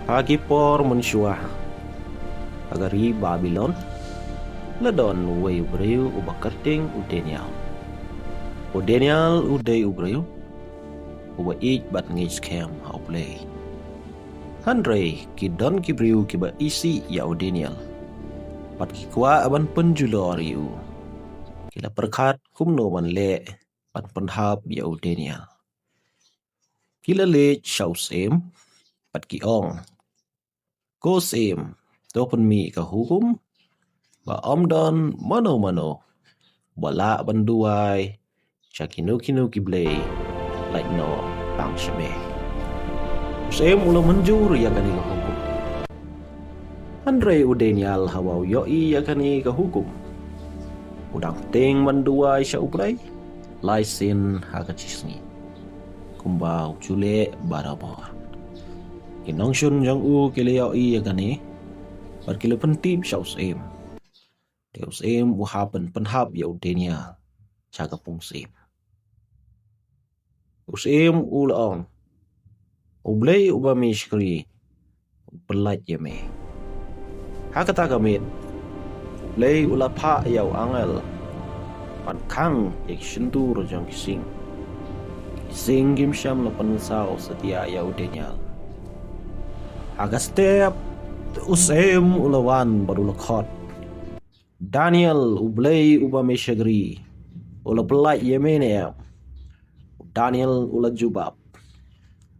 Hagipor mensyua agari Babylon ladon way ubreu ubakarting Daniel uday ubreu uba each bat ngis kem hauplay Handre kidon kibriu kiba isi ya Daniel pat kikwa aban penjuloriu kila perkat kumno man le pat penhab ya Daniel kila le shausem pat kiong ko sem topen mi ka hukum ba omdon mano bala banduai chakino kiblay like no bang shame sem ulo manjur ya kani ka hukum Andre udenial hawau yoi ya kani ka hukum udang ting manduai sya uplay laisin hakachisni kumbau chule barabor kinong shun jang u kile yoi ya kani par kile pentip shaus em Deus em uhapen penhab ya udenia chaga pungsem usem ulaon ublay ubamishkri pelat yame hakata gamit lay ulapa yaw angel pankang ek shintur jang kising gimsham na pansao setia ya udenia agastep usem ulawan baru lekot Daniel ublay ubameshagri ula pelat yemene Daniel ula jubab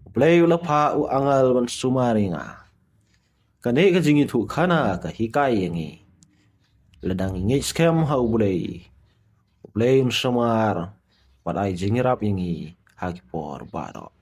ublay ula pa u angal ban sumaringa kane ka jingi thu khana ka hikai yangi ladang ingi scam ha ublay samar padai jingirap yangi hagipor baro